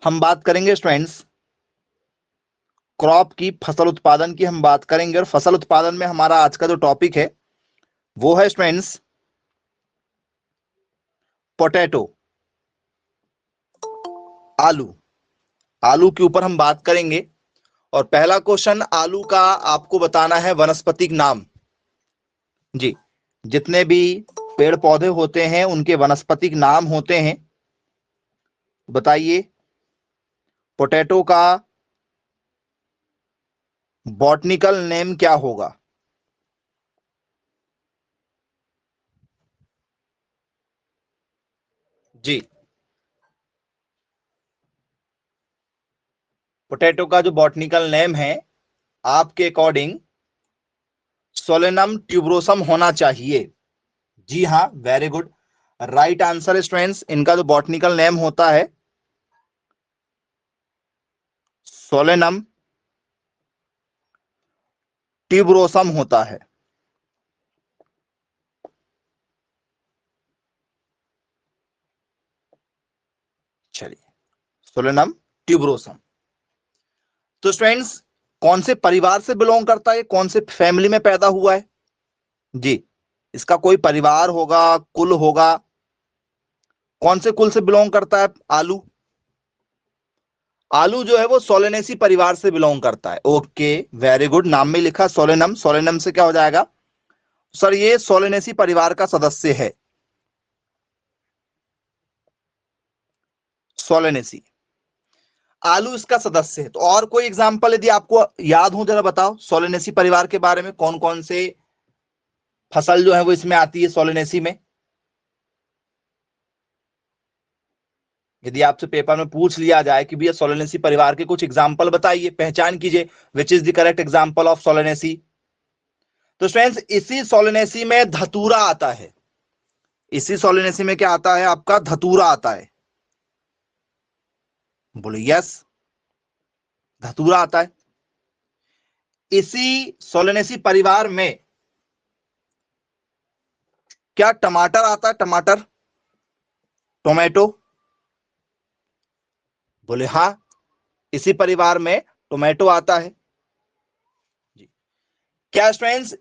हम बात करेंगे स्टूडेंट्स क्रॉप की, फसल उत्पादन की हम बात करेंगे। और फसल उत्पादन में हमारा आज का जो टॉपिक है वो है स्टूडेंट्स पोटैटो, आलू। आलू के ऊपर हम बात करेंगे। और पहला क्वेश्चन आलू का आपको बताना है वनस्पतिक नाम। जी, जितने भी पेड़ पौधे होते हैं उनके वनस्पतिक नाम होते हैं। बताइए पोटैटो का बॉटनिकल नेम क्या होगा? जी, पोटैटो का जो बॉटनिकल नेम है आपके अकॉर्डिंग सोलेनम ट्यूबरोसम होना चाहिए। जी हाँ, very good, right answer students. इनका जो बॉटनिकल नेम होता है सोलेनम ट्यूबरोसम होता है। चलिए, सोलेनम ट्यूबरोसम। तो स्टूडेंट्स कौन से परिवार से बिलोंग करता है, कौन से फैमिली में पैदा हुआ है? जी, इसका कोई परिवार होगा, कुल होगा। कौन से कुल से बिलोंग करता है आलू? आलू जो है वो सोलेनेसी परिवार से बिलोंग करता है। ओके, वेरी गुड, नाम में लिखा सोलेनम। सोलेनम से क्या हो जाएगा सर? ये सोलेनेसी परिवार का सदस्य है, सोलेनेसी। आलू इसका सदस्य है। तो और कोई एग्जांपल यदि आपको याद हो जरा बताओ सोलेनेसी परिवार के बारे में, कौन कौन से फसल जो है वो इसमें आती है सोलेनेसी में? यदि आपसे पेपर में पूछ लिया जाए कि भैया सोलेनेसी परिवार के कुछ एग्जाम्पल बताइए, पहचान कीजिए, which is the correct example of Solanaceae. तो फ्रेंड्स इसी सोलेनेसी में धतूरा आता है। इसी सोलेनेसी में क्या आता है आपका? धतूरा आता है। बोलिए यस, धतूरा आता है। इसी सोलेनेसी परिवार में क्या टमाटर आता है? टमाटर, टोमेटो। बोले हाँ, इसी परिवार में टोमेटो आता है। जी, क्या स्टूडेंट्स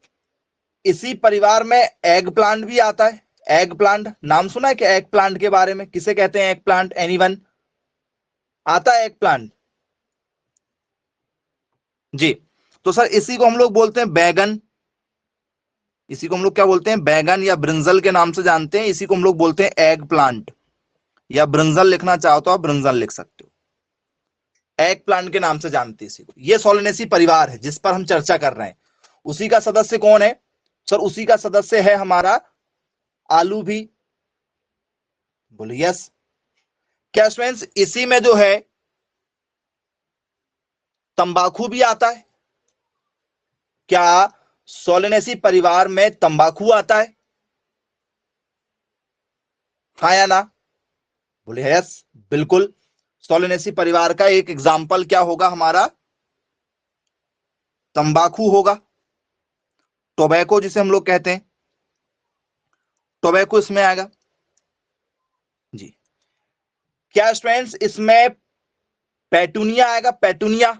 इसी परिवार में एग प्लांट भी आता है? एग प्लांट नाम सुना है क्या? एग प्लांट के बारे में किसे कहते हैं? एग प्लांट, एनीवन आता है एग प्लांट? जी, तो सर इसी को हम लोग बोलते हैं बैगन। इसी को हम लोग क्या बोलते हैं? बैगन या ब्रिंजल के नाम से जानते हैं। इसी को हम लोग बोलते हैं एग प्लांट, या ब्रिंजल लिखना चाहो तो आप ब्रिंजल लिख सकते हो। एग प्लांट के नाम से जानते हैं इसी को। ये सोलेनेसी परिवार है जिस पर हम चर्चा कर रहे हैं। उसी का सदस्य कौन है सर? उसी का सदस्य है हमारा आलू भी। बोलिए यस। क्या स्टूडेंट्स इसी में जो है तंबाकू भी आता है? क्या सोलेनेसी परिवार में तंबाकू आता है? हाँ या ना? बोले यस, बिल्कुल। सोलेनेसी परिवार का एक एग्जाम्पल क्या होगा हमारा? तंबाकू होगा, टोबैको जिसे हम लोग कहते हैं, टोबैको इसमें आएगा। जी, क्या स्टूडेंट्स इसमें पेटूनिया आएगा? पेटूनिया।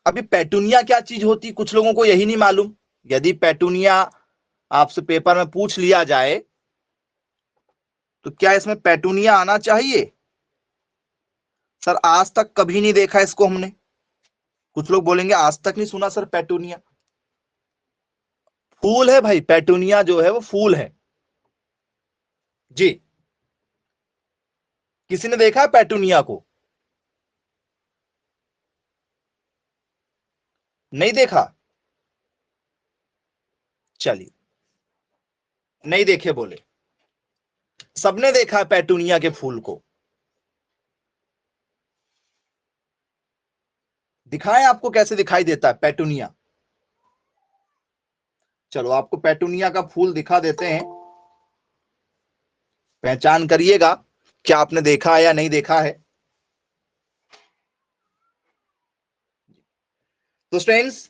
अभी पेटूनिया क्या चीज होती, कुछ लोगों को यही नहीं मालूम। यदि पेटूनिया आपसे पेपर में पूछ लिया जाए तो क्या इसमें पेटूनिया आना चाहिए? सर आज तक कभी नहीं देखा इसको हमने। कुछ लोग बोलेंगे आज तक नहीं सुना सर पेटूनिया। फूल है भाई, पेटूनिया जो है वो फूल है। जी, किसी ने देखा है पेटूनिया को? नहीं देखा? चलिए, नहीं देखे बोले, सबने देखा है पेटूनिया के फूल को। दिखाएं आपको कैसे दिखाई देता है पेटूनिया? चलो आपको पेटूनिया का फूल दिखा देते हैं, पहचान करिएगा क्या आपने देखा है या नहीं देखा है। तो स्टूडेंट्स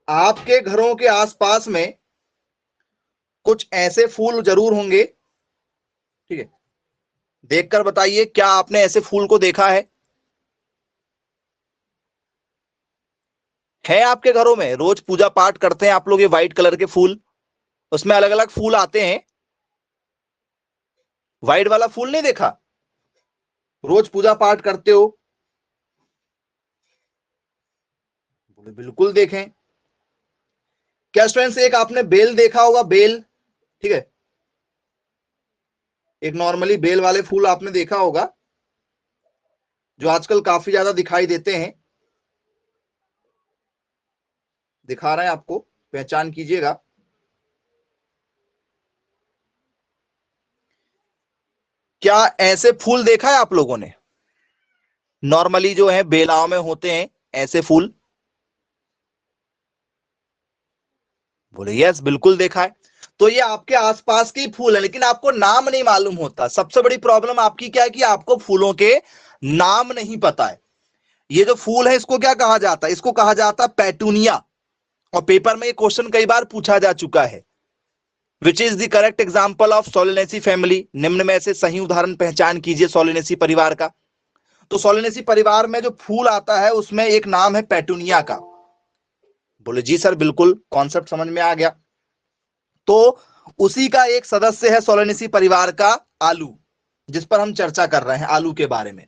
आपके घरों के आसपास में कुछ ऐसे फूल जरूर होंगे, ठीक है, देखकर बताइए, क्या आपने ऐसे फूल को देखा है आपके घरों में? रोज पूजा पाठ करते हैं आप लोग, ये व्हाइट कलर के फूल, उसमें अलग अलग फूल आते हैं, व्हाइट वाला फूल नहीं देखा? रोज पूजा पाठ करते हो? बोले बिल्कुल देखें। क्या स्टूडेंट्स, एक आपने बेल देखा होगा, बेल, ठीक है, एक नॉर्मली बेल वाले फूल आपने देखा होगा, जो आजकल काफी ज्यादा दिखाई देते हैं, दिखा रहे हैं आपको, पहचान कीजिएगा। क्या ऐसे फूल देखा है आप लोगों ने? नॉर्मली जो है बेलाओं में होते हैं ऐसे फूल। बोले यस, बिल्कुल देखा है। तो ये आपके आसपास के फूल है, लेकिन आपको नाम नहीं मालूम होता। सबसे बड़ी प्रॉब्लम आपकी क्या है कि आपको फूलों के नाम नहीं पता है। ये जो फूल है इसको क्या कहा जाता है? इसको कहा जाता है पेटूनिया। और पेपर में ये क्वेश्चन कई बार पूछा जा चुका है। Which is the correct example of Solanaceae family? निम्न में से सही उदाहरण पहचान कीजिए सोलेनेसी परिवार का। तो सोलेनेसी परिवार में जो फूल आता है उसमें एक नाम है पेटूनिया का। बोले जी सर, बिल्कुल कॉन्सेप्ट समझ में आ गया। तो उसी का एक सदस्य है सोलेनेसी परिवार का आलू, जिस पर हम चर्चा कर रहे हैं, आलू के बारे में।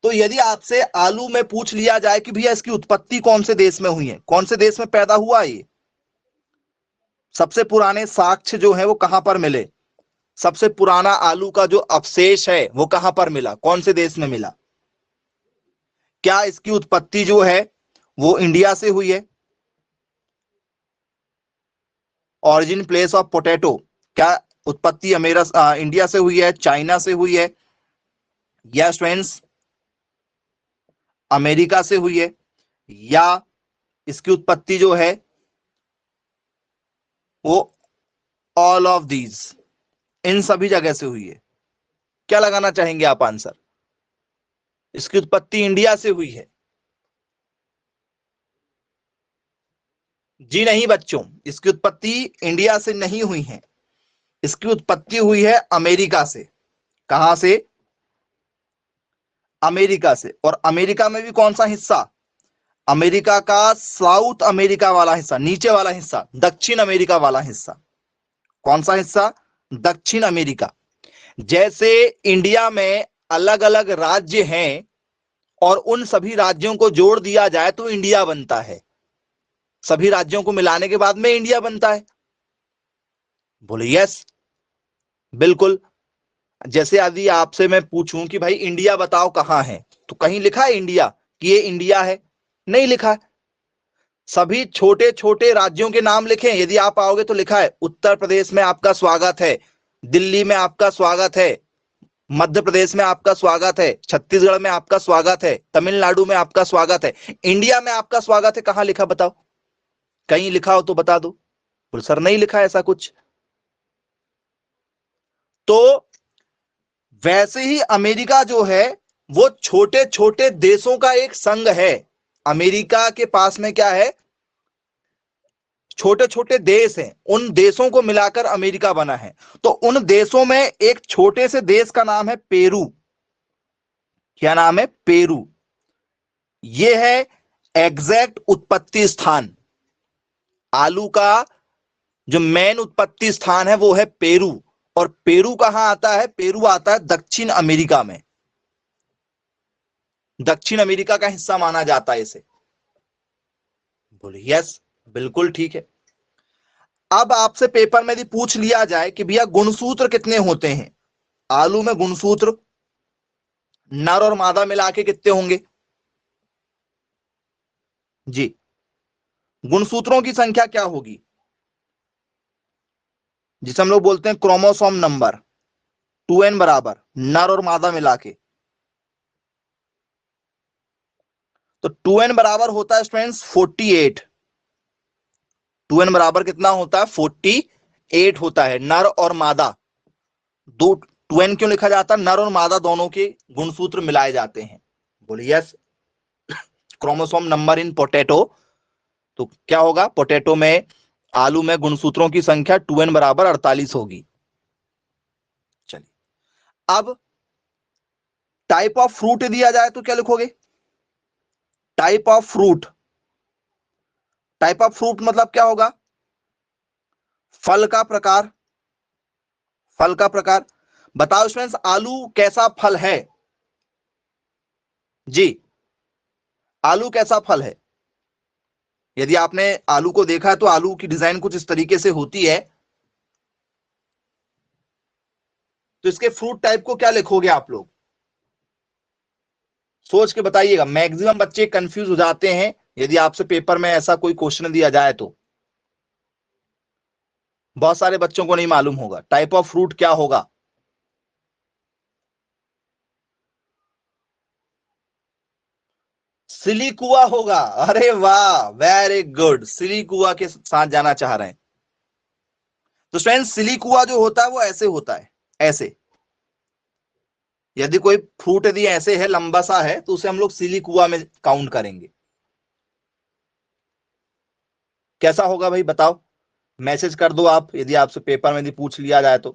तो यदि आपसे आलू में पूछ लिया जाए कि भैया इसकी उत्पत्ति कौन से देश में हुई है, कौन से देश में पैदा हुआ ये, सबसे पुराने साक्ष्य जो है वो कहां पर मिले, सबसे पुराना आलू का जो अवशेष है वो कहां पर मिला, कौन से देश में मिला? क्या इसकी उत्पत्ति जो है वो इंडिया से हुई है? ऑरिजिन प्लेस ऑफ पोटैटो, क्या उत्पत्ति इंडिया से हुई है, चाइना से हुई है, या स्टूडेंट्स अमेरिका से हुई है, या इसकी उत्पत्ति जो है वो ऑल ऑफ दीज, इन सभी जगह से हुई है? क्या लगाना चाहेंगे आप आंसर? इसकी उत्पत्ति इंडिया से हुई है? जी नहीं बच्चों, इसकी उत्पत्ति इंडिया से नहीं हुई है, इसकी उत्पत्ति हुई है अमेरिका से। कहां से? अमेरिका से। और अमेरिका में भी कौन सा हिस्सा? अमेरिका का साउथ अमेरिका वाला हिस्सा, नीचे वाला हिस्सा, दक्षिण अमेरिका वाला हिस्सा। कौन सा हिस्सा? दक्षिण अमेरिका। जैसे इंडिया में अलग अलग राज्य हैं और उन सभी राज्यों को जोड़ दिया जाए तो इंडिया बनता है, सभी राज्यों को मिलाने के बाद में इंडिया बनता है। बोले यस, बिल्कुल। जैसे यदि आपसे मैं पूछूं कि भाई इंडिया बताओ कहां है, तो कहीं लिखा है इंडिया कि ये इंडिया है? नहीं लिखा है। सभी छोटे छोटे राज्यों के नाम लिखे, यदि आप आओगे तो लिखा है उत्तर प्रदेश में आपका स्वागत है, दिल्ली में आपका स्वागत है, मध्य प्रदेश में आपका स्वागत है, छत्तीसगढ़ में आपका स्वागत है, तमिलनाडु में आपका स्वागत है। इंडिया में आपका स्वागत है कहां लिखा बताओ? कहीं लिखा हो तो बता दो। बोल सर नहीं लिखा ऐसा कुछ। तो वैसे ही अमेरिका जो है वो छोटे छोटे देशों का एक संघ है। अमेरिका के पास में क्या है? छोटे छोटे देश हैं, उन देशों को मिलाकर अमेरिका बना है। तो उन देशों में एक छोटे से देश का नाम है पेरू। क्या नाम है? पेरू। यह है एग्जैक्ट उत्पत्ति स्थान। आलू का जो मेन उत्पत्ति स्थान है वो है पेरू। और पेरू कहां आता है? पेरू आता है दक्षिण अमेरिका में, दक्षिण अमेरिका का हिस्सा माना जाता है इसे। बोले यस, बिल्कुल ठीक है। अब आपसे पेपर में यदि पूछ लिया जाए कि भैया गुणसूत्र कितने होते हैं आलू में, गुणसूत्र नर और मादा मिला के कितने होंगे? जी, गुणसूत्रों की संख्या क्या होगी, जिसे हम लोग बोलते हैं क्रोमोसोम नंबर, 2n बराबर नर और मादा मिला के। तो 2n बराबर होता है स्टूडेंट्स 48। 2n बराबर कितना होता है? 48 होता है, नर और मादा दो। 2n क्यों लिखा जाता है? नर और मादा दोनों के गुणसूत्र मिलाए जाते हैं। बोलिए yes. Chromosome number in potato, तो क्या होगा? पोटैटो में, आलू में गुणसूत्रों की संख्या 2n बराबर 48 होगी। चलिए, अब टाइप ऑफ फ्रूट दिया जाए तो क्या लिखोगे? Type of fruit. Type of fruit मतलब क्या होगा? फल का प्रकार। फल का प्रकार। बताओ स्टूडेंट्स, आलू कैसा फल है? जी, आलू कैसा फल है? यदि आपने आलू को देखा है तो आलू की डिजाइन कुछ इस तरीके से होती है। तो इसके फ्रूट टाइप को क्या लिखोगे आप लोग? सोच के बताइएगा। मैक्सिमम बच्चे कंफ्यूज हो जाते हैं यदि आपसे पेपर में ऐसा कोई क्वेश्चन दिया जाए तो। बहुत सारे बच्चों को नहीं मालूम होगा टाइप ऑफ फ्रूट क्या होगा। सिलिकुआ होगा। अरे वाह, वेरी गुड, सिलिकुआ के साथ जाना चाह रहे हैं। तो फ्रेंड्स, सिलिकुआ जो होता है वो ऐसे होता है, ऐसे। यदि कोई फ्रूट यदि ऐसे है, लंबा सा है, तो उसे हम लोग सिलिकुआ में काउंट करेंगे। कैसा होगा भाई बताओ? मैसेज कर दो आप, यदि आपसे पेपर में यदि पूछ लिया जाए तो।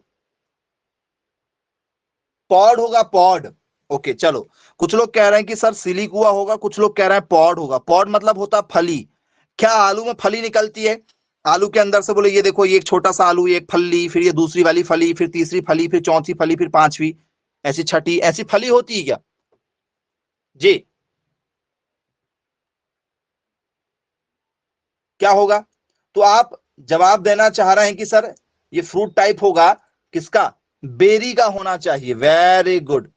पॉड होगा, पॉड। ओके चलो। कुछ लोग कह रहे हैं कि सर सिलिकुआ होगा, कुछ लोग कह रहे हैं पॉड होगा। पॉड मतलब होता फली। क्या आलू में फली निकलती है? आलू के अंदर से बोले ये देखो, ये एक छोटा सा आलू, एक फली, फिर ये दूसरी वाली फली, फिर तीसरी फली, फिर चौथी फली, फिर पांचवी, ऐसी छठी, ऐसी फली होती है क्या? जी, क्या होगा? तो आप जवाब देना चाह रहे हैं कि सर ये फ्रूट टाइप होगा किसका? बेरी का होना चाहिए। वेरी गुड,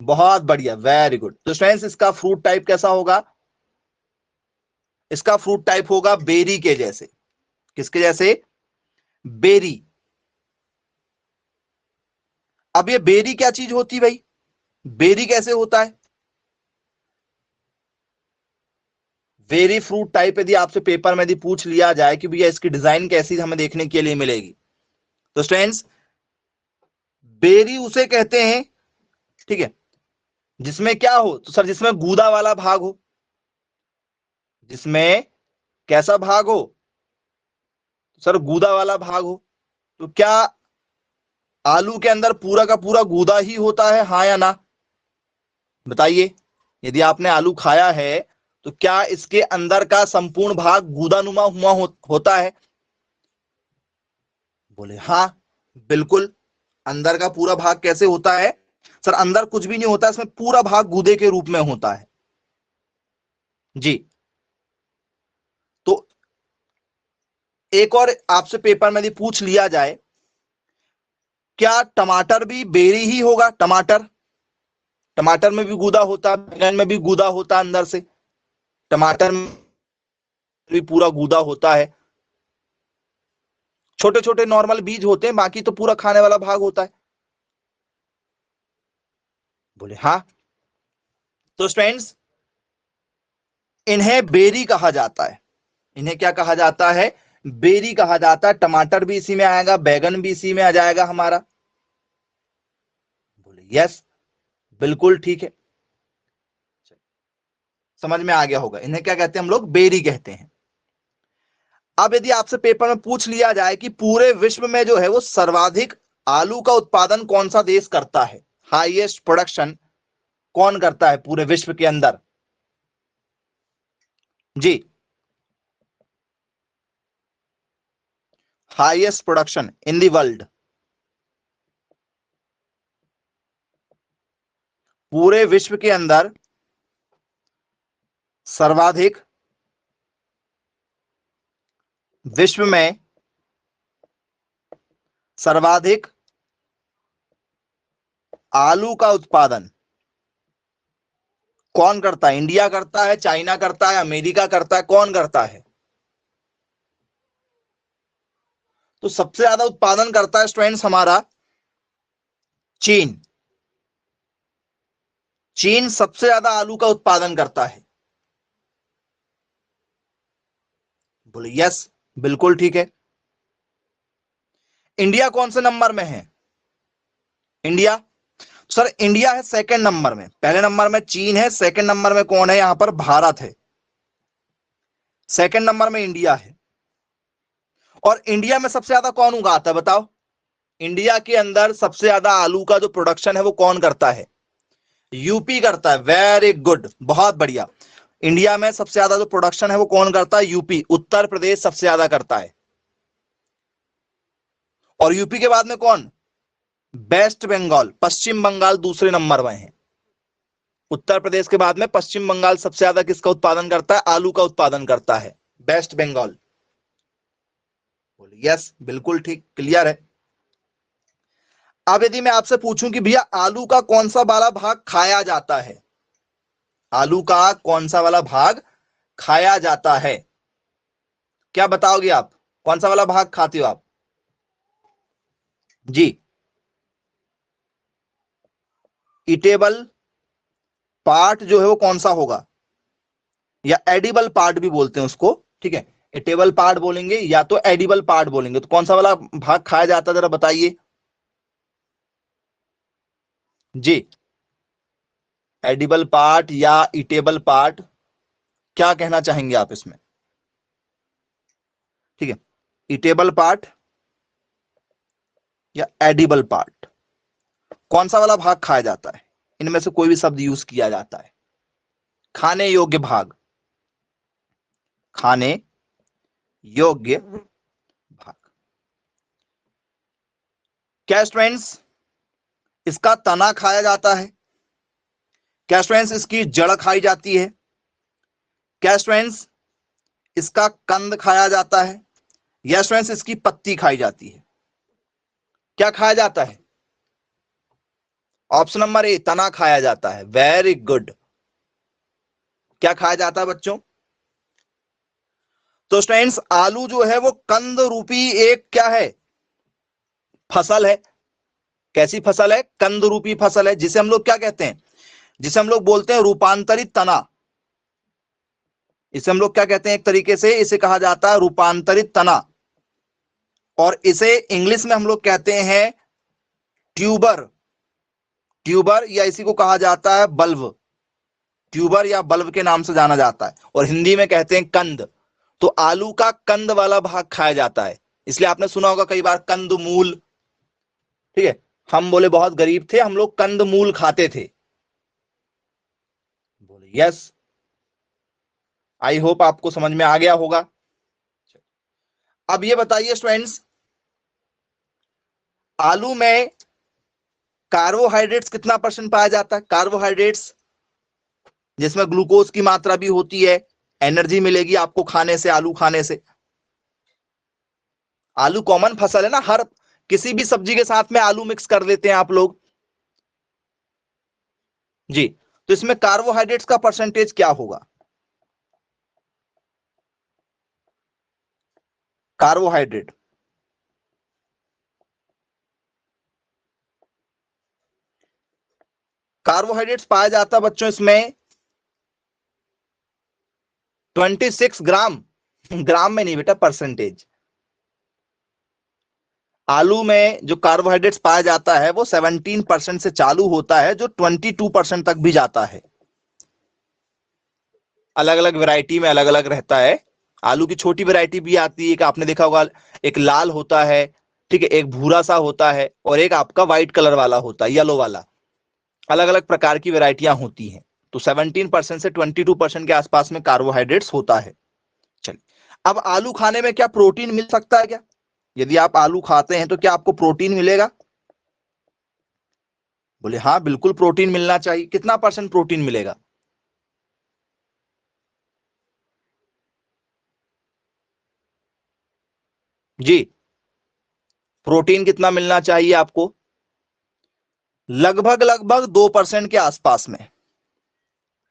बहुत बढ़िया, वेरी गुड। तो फ्रेंड्स, इसका फ्रूट टाइप कैसा होगा? इसका फ्रूट टाइप होगा बेरी के जैसे। किसके जैसे? बेरी। अब ये बेरी क्या चीज होती है भाई? बेरी कैसे होता है? वेरी फ्रूट टाइप यदि आपसे पेपर में यदि पूछ लिया जाए कि भैया इसकी डिजाइन कैसी हमें देखने के लिए मिलेगी, तो स्टूडेंट्स, बेरी उसे कहते हैं, ठीक है, जिसमें क्या हो? तो सर जिसमें गूदा वाला भाग हो। जिसमें कैसा भाग हो? सर गूदा वाला भाग हो। तो क्या आलू के अंदर पूरा का पूरा गूदा ही होता है, हाँ या ना? बताइए। यदि आपने आलू खाया है तो क्या इसके अंदर का संपूर्ण भाग गूदानुमा होता है? बोले हाँ, बिल्कुल। अंदर का पूरा भाग कैसे होता है? सर अंदर कुछ भी नहीं होता, इसमें पूरा भाग गूदे के रूप में होता है। जी। तो एक और आपसे पेपर में यदि पूछ लिया जाए, क्या टमाटर भी बेरी ही होगा? टमाटर, टमाटर में भी गूदा होता है, बैंगन में भी गूदा होता है अंदर से, टमाटर में भी पूरा गूदा होता है। छोटे छोटे नॉर्मल बीज होते हैं, बाकी तो पूरा खाने वाला भाग होता है। बोले हाँ। तो स्टूडेंट्स, इन्हें बेरी कहा जाता है। इन्हें क्या कहा जाता है? बेरी कहा जाता है। टमाटर भी इसी में आएगा, बैगन भी इसी में आ जाएगा हमारा। बोले यस, बिल्कुल ठीक है, समझ में आ गया होगा। इन्हें क्या कहते हैं हम लोग? बेरी कहते हैं। अब यदि आपसे पेपर में पूछ लिया जाए कि पूरे विश्व में जो है वो सर्वाधिक आलू का उत्पादन कौन सा देश करता है, हाईएस्ट प्रोडक्शन कौन करता है पूरे विश्व के अंदर? जी, highest production in the world, पूरे विश्व के अंदर सर्वाधिक, विश्व में सर्वाधिक आलू का उत्पादन कौन करता है? इंडिया करता है, चाइना करता है, अमेरिका करता है, कौन करता है? तो सबसे ज्यादा उत्पादन करता है स्टूडेंट्स हमारा चीन। चीन सबसे ज्यादा आलू का उत्पादन करता है। बोले यस, बिल्कुल ठीक है। इंडिया कौन से नंबर में है? इंडिया, सर इंडिया है सेकंड नंबर में। पहले नंबर में चीन है, सेकंड नंबर में कौन है? यहां पर भारत है। सेकंड नंबर में इंडिया है। और इंडिया में सबसे ज्यादा कौन उगाता है बताओ? इंडिया के अंदर सबसे ज्यादा आलू का जो प्रोडक्शन है वो कौन करता है? यूपी करता है। वेरी गुड, बहुत बढ़िया। इंडिया में सबसे ज्यादा जो प्रोडक्शन है वो कौन करता है? यूपी। उत्तर प्रदेश सबसे ज्यादा करता है। और यूपी के बाद में कौन? वेस्ट बंगाल, पश्चिम बंगाल दूसरे नंबर में है। उत्तर प्रदेश के बाद में पश्चिम बंगाल सबसे ज्यादा किसका उत्पादन करता है? आलू का उत्पादन करता है, वेस्ट बंगाल। बोलिए यस, बिल्कुल ठीक, क्लियर है। अब यदि मैं आपसे पूछूं कि भैया आलू का कौन सा वाला भाग खाया जाता है, आलू का कौन सा वाला भाग खाया जाता है, क्या बताओगे आप? कौन सा वाला भाग खाते हो आप? जी, ईटेबल पार्ट जो है वो कौन सा होगा? या एडिबल पार्ट भी बोलते हैं उसको, ठीक है। ईटेबल पार्ट बोलेंगे या तो एडिबल पार्ट बोलेंगे, तो कौन सा वाला भाग खाया जाता है जरा बताइए जी। एडिबल पार्ट या ईटेबल पार्ट, क्या कहना चाहेंगे आप इसमें? ठीक है, ईटेबल पार्ट या एडिबल पार्ट, कौन सा वाला भाग खाया जाता है? इनमें से कोई भी शब्द यूज किया जाता है। खाने योग्य भाग, खाने योग्य भाग। क्या स्टूडेंट्स इसका तना खाया जाता है? क्या स्टूडेंट्स इसकी जड़ खाई जाती है? क्या स्टूडेंट्स इसका कंद खाया जाता है? या स्टूडेंट्स इसकी पत्ती खाई जाती है? क्या खाया जाता है? ऑप्शन नंबर ए, तना खाया जाता है। Very good. क्या खाया जाता है बच्चों? तो स्टूडेंट्स आलू जो है वो कंद रूपी एक क्या है? फसल है। कैसी फसल है? कंद रूपी फसल है, जिसे हम लोग क्या कहते हैं? जिसे हम लोग बोलते हैं रूपांतरित तना। इसे हम लोग क्या कहते हैं? एक तरीके से इसे कहा जाता है रूपांतरित तना, और इसे इंग्लिश में हम लोग कहते हैं ट्यूबर। ट्यूबर या इसी को कहा जाता है बल्ब। ट्यूबर या बल्ब के नाम से जाना जाता है, और हिंदी में कहते हैं कंद। तो आलू का कंद वाला भाग खाया जाता है, इसलिए आपने सुना होगा कई बार कंद मूल। ठीक है, हम बोले बहुत गरीब थे, हम लोग कंद मूल खाते थे। बोले यस, आई होप आपको समझ में आ गया होगा। अब ये बताइए स्टूडेंट्स, आलू में कार्बोहाइड्रेट्स कितना परसेंट पाया जाता है? कार्बोहाइड्रेट्स जिसमें ग्लूकोज की मात्रा भी होती है, एनर्जी मिलेगी आपको खाने से, आलू खाने से। आलू कॉमन फसल है ना, हर किसी भी सब्जी के साथ में आलू मिक्स कर देते हैं आप लोग जी। तो इसमें कार्बोहाइड्रेट्स का परसेंटेज क्या होगा? कार्बोहाइड्रेट, कार्बोहाइड्रेट्स पाया जाता है बच्चों इसमें 26 ग्राम। ग्राम में नहीं बेटा, परसेंटेज। आलू में जो कार्बोहाइड्रेट्स पाया जाता है वो 17% से चालू होता है, जो 22% तक भी जाता है। अलग अलग वैरायटी में अलग अलग रहता है। आलू की छोटी वैरायटी भी आती है, कि आपने देखा होगा, एक लाल होता है, ठीक है, एक भूरा सा होता है, और एक आपका व्हाइट कलर वाला होता है, येलो वाला। अलग अलग प्रकार की वैरायटियां होती हैं। तो 17% से 22% के आसपास में कार्बोहाइड्रेट्स होता है। चलिए, अब आलू खाने में क्या प्रोटीन मिल सकता है क्या? यदि आप आलू खाते हैं तो क्या आपको प्रोटीन मिलेगा? बोले हाँ, बिल्कुल प्रोटीन मिलना चाहिए। कितना परसेंट प्रोटीन मिलेगा? जी, प्रोटीन कितना मिलना चाहिए आपको? लगभग लगभग 2% के आसपास में,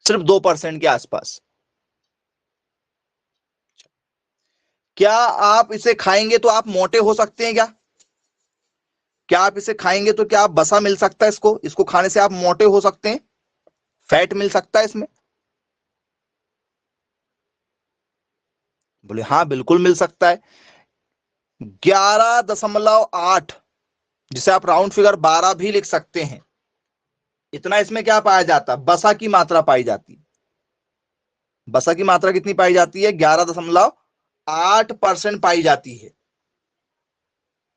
सिर्फ 2% के आसपास। क्या आप इसे खाएंगे तो आप मोटे हो सकते हैं क्या? क्या आप इसे खाएंगे तो क्या आप बसा मिल सकता है? इसको इसको खाने से आप मोटे हो सकते हैं, फैट मिल सकता है इसमें? बोले हाँ, बिल्कुल मिल सकता है। 11.8, जिसे आप राउंड फिगर 12 भी लिख सकते हैं, इतना इसमें क्या पाया जाता है? बसा की मात्रा पाई जाती है। बसा की मात्रा कितनी पाई जाती है? 11.8% पाई जाती है।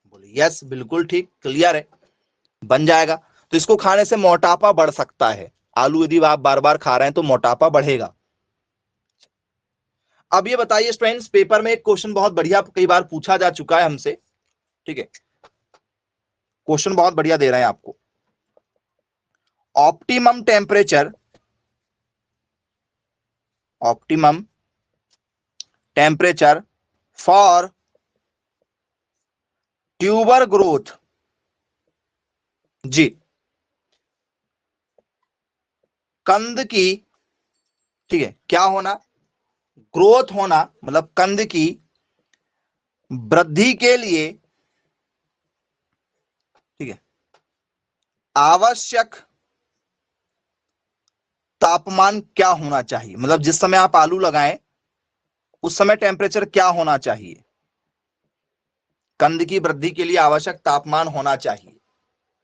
बोले यस, बिल्कुल ठीक, क्लियर है, बन जाएगा। तो इसको खाने से मोटापा बढ़ सकता है, आलू यदि आप बार बार खा रहे हैं तो मोटापा बढ़ेगा। अब ये बताइए स्टूडेंट्स, पेपर में एक क्वेश्चन बहुत बढ़िया कई बार पूछा जा चुका है हमसे, ठीक है, क्वेश्चन बहुत बढ़िया दे रहे हैं आपको। Optimum temperature, optimum temperature for tuber growth. जी, कंद की, ठीक है, क्या होना, ग्रोथ होना, मतलब कंद की वृद्धि के लिए, ठीक है, आवश्यक तापमान क्या होना चाहिए, मतलब जिस समय आप आलू लगाएं उस समय टेम्परेचर क्या होना चाहिए, कंद की वृद्धि के लिए आवश्यक तापमान होना चाहिए।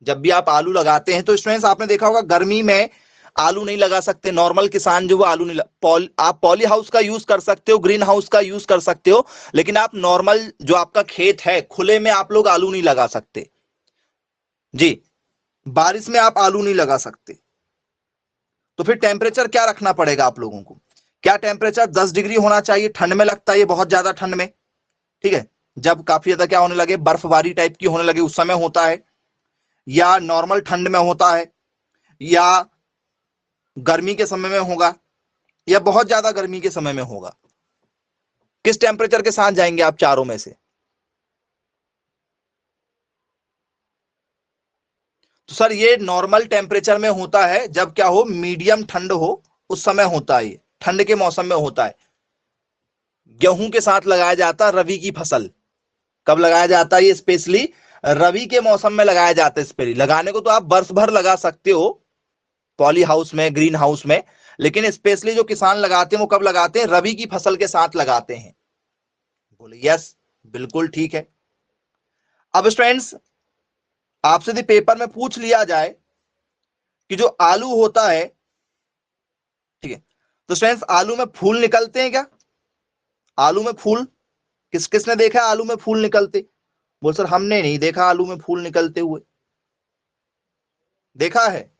जब भी आप आलू लगाते हैं तो स्टूडेंट्स आपने देखा होगा गर्मी में आलू नहीं लगा सकते, नॉर्मल किसान जो वो आलू नहीं आप पॉली हाउस का यूज कर सकते हो, ग्रीन हाउस का यूज कर सकते हो, लेकिन आप नॉर्मल जो आपका खेत है खुले में आप लोग आलू नहीं लगा सकते। जी, बारिश में आप आलू नहीं लगा सकते। तो फिर टेम्परेचर क्या रखना पड़ेगा आप लोगों को, क्या टेम्परेचर 10 डिग्री होना चाहिए, ठंड में लगता है ये बहुत ज्यादा ठंड में, ठीक है, जब काफी ज्यादा क्या होने लगे, बर्फबारी टाइप की होने लगे उस समय होता है, या नॉर्मल ठंड में होता है, या गर्मी के समय में होगा, या बहुत ज्यादा गर्मी के समय में होगा, किस टेम्परेचर के साथ जाएंगे आप चारों में से। तो सर ये नॉर्मल टेम्परेचर में होता है, जब क्या हो, मीडियम ठंड हो उस समय होता है, ये ठंड के मौसम में होता है। गेहूं के साथ लगाया जाता है रबी की फसल, कब लगाया जाता है ये, स्पेशली रबी के मौसम में लगाया जाता है। स्पेशली लगाने को तो आप वर्ष भर लगा सकते हो पॉली हाउस में, ग्रीन हाउस में, लेकिन स्पेशली जो किसान लगाते हैं वो कब लगाते हैं, रबी की फसल के साथ लगाते हैं। बोले यस, बिल्कुल ठीक है। अब स्टूडेंट्स आपसे यदि पेपर में पूछ लिया जाए कि जो आलू होता है, ठीक है, तो स्टूडेंट्स आलू में फूल निकलते हैं क्या, आलू में फूल, किस किसने देखा है आलू में फूल निकलते, बोल सर हमने नहीं देखा आलू में फूल निकलते हुए। देखा है,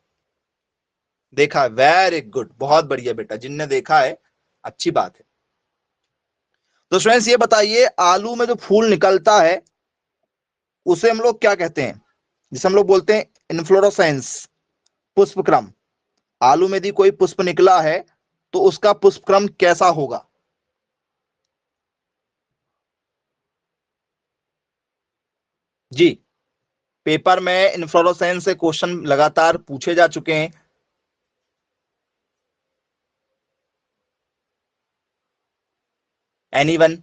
देखा है, वेरी गुड, बहुत बढ़िया बेटा, जिनने देखा है अच्छी बात है। तो स्टूडेंट्स ये बताइए आलू में जो फूल निकलता है उसे हम लोग क्या कहते हैं, जिसे हम लोग बोलते हैं इन्फ्लोरोसेंस, पुष्पक्रम। आलू में यदि कोई पुष्प निकला है तो उसका पुष्पक्रम कैसा होगा। जी, पेपर में इन्फ्लोरोसेंस से क्वेश्चन लगातार पूछे जा चुके हैं। एनीवन,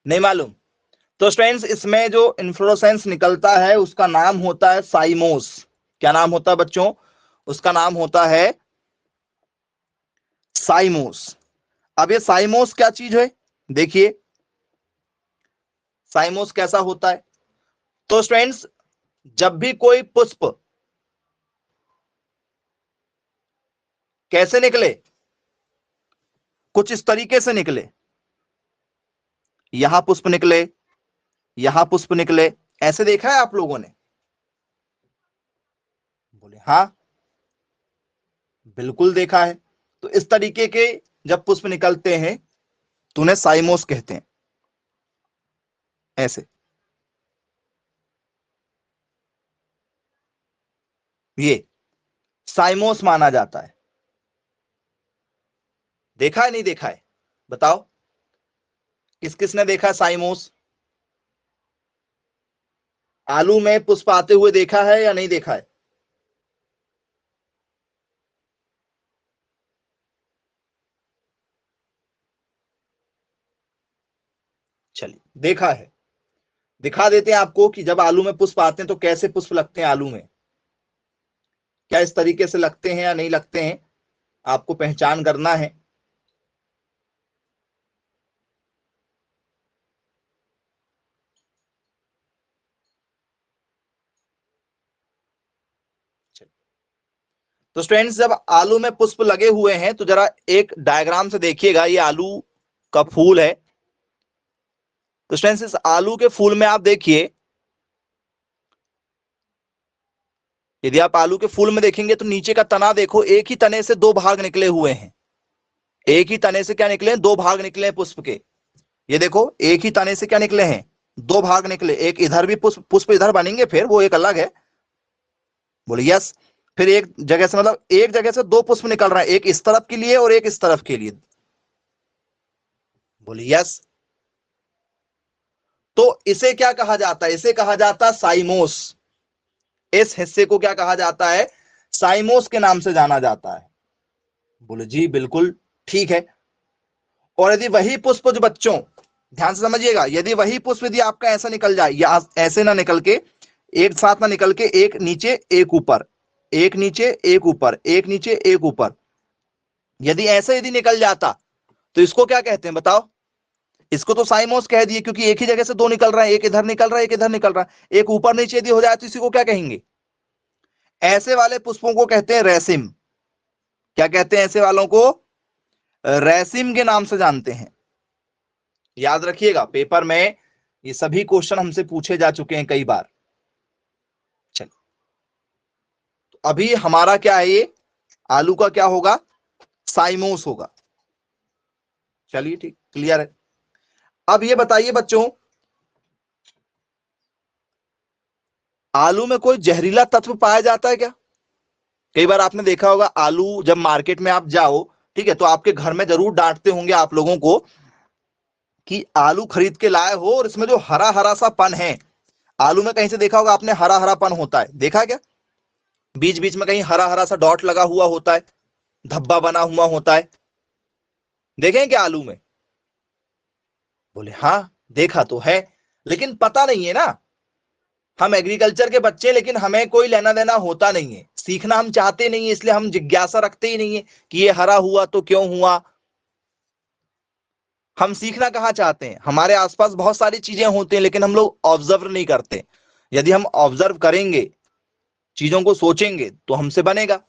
नहीं मालूम। तो स्टूडेंट्स इसमें जो इन्फ्लोरोसेंस निकलता है उसका नाम होता है साइमोस। क्या नाम होता है बच्चों, उसका नाम होता है साइमोस। अब ये साइमोस क्या चीज है, देखिए साइमोस कैसा होता है। तो स्टूडेंट्स जब भी कोई पुष्प कैसे निकले, कुछ इस तरीके से निकले, यहां पुष्प निकले, यहां पुष्प निकले, ऐसे देखा है आप लोगों ने, बोले हाँ बिल्कुल देखा है। तो इस तरीके के जब पुष्प निकलते हैं तो उन्हें साइमोस कहते हैं, ऐसे, ये साइमोस माना जाता है। देखा है नहीं देखा है, बताओ किस किसने देखा है साइमोस, आलू में पुष्प आते हुए देखा है या नहीं देखा है। चलिए देखा है, दिखा देते हैं आपको कि जब आलू में पुष्प आते हैं तो कैसे पुष्प लगते हैं आलू में, क्या इस तरीके से लगते हैं या नहीं लगते हैं, आपको पहचान करना है। तो स्टूडेंट्स जब आलू में पुष्प लगे हुए हैं तो जरा एक डायग्राम से देखिएगा, ये आलू का फूल है, तो स्टूडेंट्स इस आलू के फूल में आप देखिए, यदि आप आलू के फूल में देखेंगे तो नीचे का तना देखो, एक ही तने से दो भाग निकले हुए हैं। एक ही तने से क्या निकले हैं? दो भाग निकले हैं पुष्प के। ये देखो, एक ही तने से क्या निकले हैं? दो भाग निकले। एक इधर भी पुष्प, पुष्प इधर बनेंगे, फिर वो एक अलग है। बोले यस। फिर एक जगह से, मतलब एक जगह से दो पुष्प निकल रहा है, एक इस तरफ के लिए और एक इस तरफ के लिए। बोले यस। तो इसे क्या कहा जाता है? इसे कहा जाता है साइमोस। इस हिस्से को क्या कहा जाता है? साइमोस के नाम से जाना जाता है। बोले जी बिल्कुल ठीक है। और यदि वही पुष्प, जो बच्चों ध्यान से समझिएगा, यदि वही पुष्प यदि आपका ऐसा निकल जाए, या ऐसे ना निकल के, एक साथ ना निकल के, एक नीचे एक ऊपर, एक नीचे एक ऊपर, एक नीचे एक ऊपर, यदि ऐसे यदि निकल जाता तो इसको क्या कहते हैं बताओ? इसको तो साइमोस कह दिए, क्योंकि एक ही जगह से दो निकल रहा है, एक इधर निकल रहा है, एक इधर निकल रहा है, एक ऊपर नीचे यदि हो जाए तो इसी को क्या कहेंगे? ऐसे वाले पुष्पों को कहते हैं रेसिम। क्या कहते हैं ऐसे वालों को? रेसिम के नाम से जानते हैं। याद रखिएगा, पेपर में ये सभी क्वेश्चन हमसे पूछे जा चुके हैं कई बार। चलिए, तो अभी हमारा क्या है? ये आलू का क्या होगा? साइमोस होगा। चलिए ठीक, क्लियर है। अब ये बताइए बच्चों, आलू में कोई जहरीला तत्व पाया जाता है क्या? कई बार आपने देखा होगा, आलू जब मार्केट में आप जाओ, ठीक है, तो आपके घर में जरूर डांटते होंगे आप लोगों को कि आलू खरीद के लाए हो और इसमें जो हरा हरा सा पन है, आलू में कहीं से देखा होगा आपने, हरा हरा पन होता है, देखा क्या? बीच बीच में कहीं हरा हरा सा डॉट लगा हुआ होता है, धब्बा बना हुआ होता है, देखें क्या आलू में? बोले हाँ देखा तो है, लेकिन पता नहीं है ना। हम एग्रीकल्चर के बच्चे, लेकिन हमें कोई लेना देना होता नहीं है, सीखना हम चाहते नहीं है, इसलिए हम जिज्ञासा रखते ही नहीं है कि ये हरा हुआ तो क्यों हुआ। हम सीखना कहाँ चाहते हैं? हमारे आसपास बहुत सारी चीजें होती हैं, लेकिन हम लोग ऑब्जर्व नहीं करते। यदि हम ऑब्जर्व करेंगे, चीजों को सोचेंगे, तो हमसे बनेगा।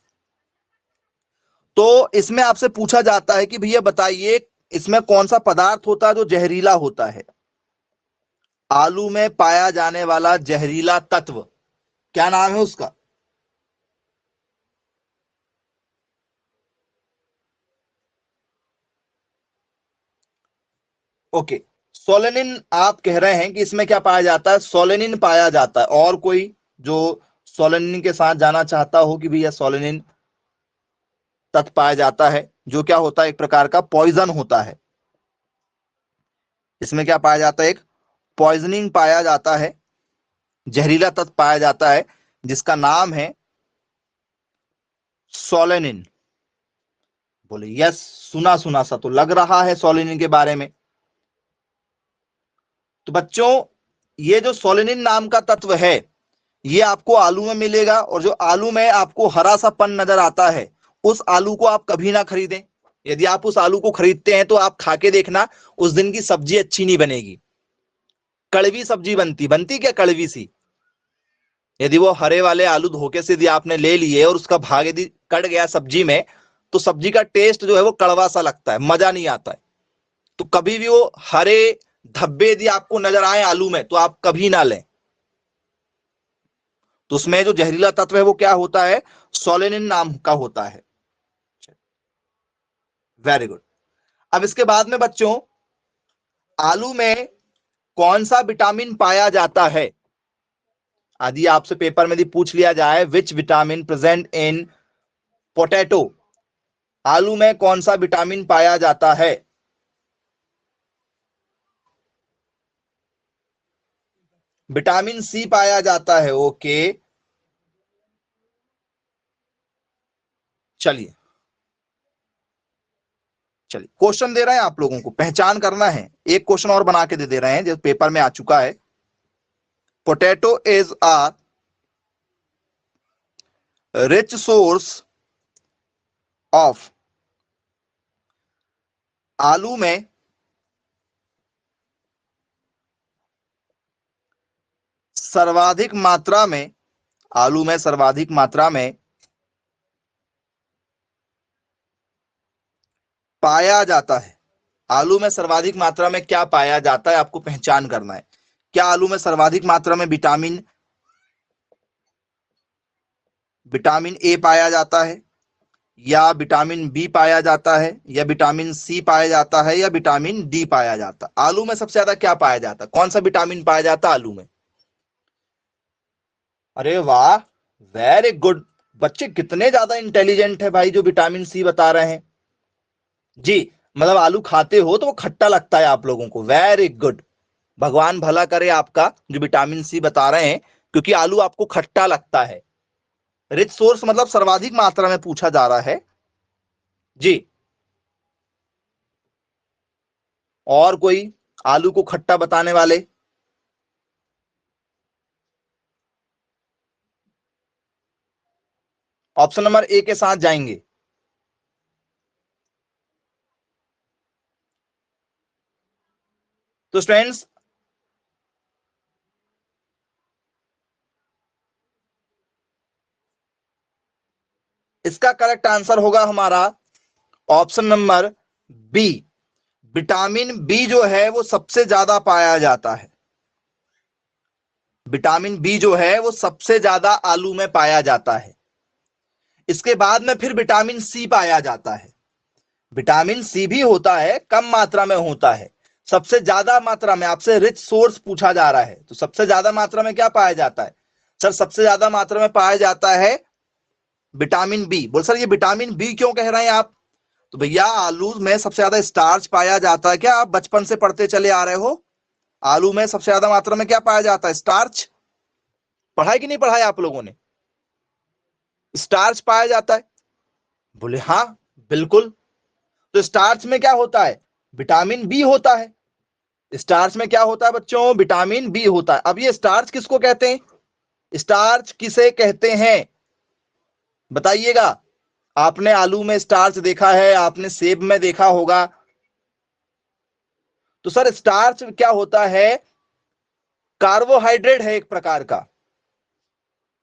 तो इसमें आपसे पूछा जाता है कि भैया बताइए, इसमें कौन सा पदार्थ होता है जो जहरीला होता है? आलू में पाया जाने वाला जहरीला तत्व क्या नाम है उसका? ओके, सोलेनिन आप कह रहे हैं कि इसमें क्या पाया जाता है? सोलेनिन पाया जाता है। और कोई जो सोलेनिन के साथ जाना चाहता हो कि भैया सोलेनिन तत्व पाया जाता है, जो क्या होता है? एक प्रकार का पॉइजन होता है। इसमें क्या पाया जाता है? एक पॉइजनिंग पाया जाता है, जहरीला तत्व पाया जाता है, जिसका नाम है सोलेनिन। बोले यस, सुना सुना सा तो लग रहा है सोलेनिन के बारे में। तो बच्चों, ये जो सोलेनिन नाम का तत्व है, ये आपको आलू में मिलेगा, और जो आलू में आपको हरा सा पन नजर आता है, उस आलू को आप कभी ना खरीदें। यदि आप उस आलू को खरीदते हैं तो आप खा के देखना, उस दिन की सब्जी अच्छी नहीं बनेगी, कड़वी सब्जी बनती बनती क्या, कड़वी सी। यदि वो हरे वाले आलू धोखे से यदि आपने ले लिए और उसका भाग यदि कट गया सब्जी में, तो सब्जी का टेस्ट जो है वो कड़वा सा लगता है, मजा नहीं आता है। तो कभी भी वो हरे धब्बे यदि आपको नजर आए आलू में, तो आप कभी ना लें। तो उसमें जो जहरीला तत्व है वो क्या होता है? सोलेनिन नाम का होता है। Very good. अब इसके बाद में बच्चों, आलू में कौन सा विटामिन पाया जाता है? यदि आपसे पेपर में यदि पूछ लिया जाए which vitamin present in potato, आलू में कौन सा विटामिन पाया जाता है? विटामिन सी पाया जाता है। ओके, चलिए चलिए, क्वेश्चन दे रहे हैं आप लोगों को, पहचान करना है। एक क्वेश्चन और बना के दे रहे हैं जो पेपर में आ चुका है। Potato is a rich source of, आलू में सर्वाधिक मात्रा में, आलू में सर्वाधिक मात्रा में पाया जाता है। आलू में सर्वाधिक मात्रा में क्या पाया जाता है, आपको पहचान करना है। क्या आलू में सर्वाधिक मात्रा में विटामिन ए पाया जाता है, या विटामिन बी पाया जाता है, या विटामिन सी पाया जाता है, या विटामिन डी पाया जाता है? आलू में सबसे ज्यादा क्या पाया जाता है, कौन सा विटामिन पाया जाता है आलू में? अरे वाह, वेरी गुड। बच्चे कितने ज्यादा इंटेलिजेंट है भाई, जो विटामिन सी बता रहे हैं। जी, मतलब आलू खाते हो तो वो खट्टा लगता है आप लोगों को। वेरी गुड, भगवान भला करे आपका, जो विटामिन सी बता रहे हैं, क्योंकि आलू आपको खट्टा लगता है। रिच सोर्स मतलब सर्वाधिक मात्रा में पूछा जा रहा है जी। और कोई आलू को खट्टा बताने वाले? ऑप्शन नंबर ए के साथ जाएंगे। तो स्टूडेंट्स, इसका करेक्ट आंसर होगा हमारा option number B. Vitamin B जो है वो सबसे ज्यादा पाया जाता है। विटामिन बी जो है वो सबसे ज्यादा आलू में पाया जाता है। इसके बाद में फिर विटामिन सी पाया जाता है। विटामिन सी भी होता है, कम मात्रा में होता है। सबसे ज्यादा मात्रा में आपसे रिच सोर्स पूछा जा रहा है, तो सबसे ज्यादा मात्रा में क्या पाया जाता है? सर सबसे ज्यादा मात्रा में पाया जाता है विटामिन बी। बोल सर ये विटामिन बी क्यों कह रहे हैं आप? तो भैया आलू में सबसे ज्यादा स्टार्च पाया जाता है। क्या आप बचपन से पढ़ते चले आ रहे हो? आलू में सबसे ज्यादा मात्रा में क्या पाया जाता है? स्टार्च। पढ़ाई कि नहीं पढ़ाई आप लोगों ने? स्टार्च पाया जाता है। बोले हाँ, बिल्कुल। तो स्टार्च में क्या होता है? विटामिन बी होता है। स्टार्च में क्या होता है बच्चों? विटामिन बी होता है। अब ये स्टार्च किसको कहते हैं? स्टार्च किसे कहते हैं बताइएगा। आपने आलू में स्टार्च देखा है, आपने सेब में देखा होगा। तो सर स्टार्च क्या होता है? कार्बोहाइड्रेट है एक प्रकार का।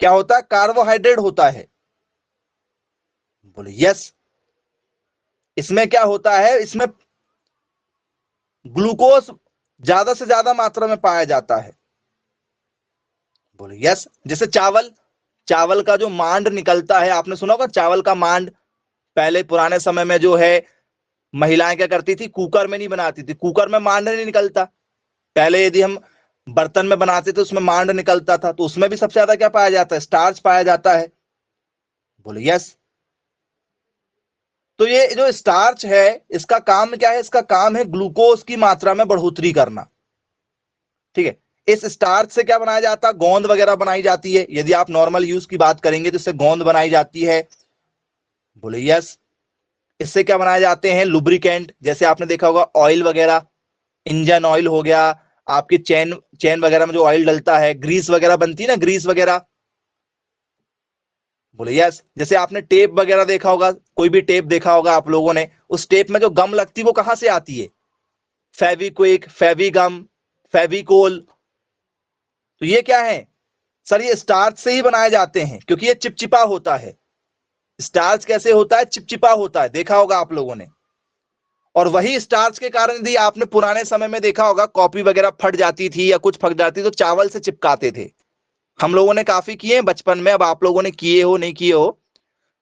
क्या होता है? कार्बोहाइड्रेट होता है। बोले यस। इसमें क्या होता है? इसमें ग्लूकोज ज्यादा से ज्यादा मात्रा में पाया जाता है। बोले यस। जैसे चावल, चावल का जो मांड निकलता है, आपने सुना होगा चावल का मांड। पहले पुराने समय में जो है महिलाएं क्या करती थी, कुकर में नहीं बनाती थी। कुकर में मांड नहीं निकलता। पहले यदि हम बर्तन में बनाते थे उसमें मांड निकलता था, तो उसमें भी सबसे ज्यादा क्या पाया जाता है? स्टार्च पाया जाता है। बोले यस। तो ये जो स्टार्च है इसका काम क्या है? इसका काम है ग्लूकोज की मात्रा में बढ़ोतरी करना। ठीक है। इस स्टार्च से क्या बनाया जाता है? गोंद वगैरह बनाई जाती है। यदि आप नॉर्मल यूज की बात करेंगे तो इससे गोंद बनाई जाती है। बोले यस। इससे क्या बनाए जाते हैं? लुब्रिकेंट। जैसे आपने देखा होगा ऑयल वगैरह, इंजन ऑयल हो गया, आपकी चेन चेन वगैरह में जो ऑयल डलता है, ग्रीस वगैरह बनती है ना, ग्रीस वगैरह। बोले यस। जैसे आपने टेप वगैरह देखा होगा, कोई भी टेप देखा होगा आप लोगों ने, उस टेप में जो गम लगती है वो कहां से आती है? फेविक्विक, फेविगम, फेविकोल। तो ये क्या है सर? ये स्टार्च से ही बनाए जाते हैं, क्योंकि ये चिपचिपा होता है। स्टार्च कैसे होता है? चिपचिपा होता है, देखा होगा आप लोगों ने। और वही स्टार्च के कारण यदि आपने पुराने समय में देखा होगा, कॉपी वगैरह फट जाती थी या कुछ फट जाती तो चावल से चिपकाते थे। हम लोगों ने काफी किए हैं बचपन में, अब आप लोगों ने किए हो नहीं किए हो।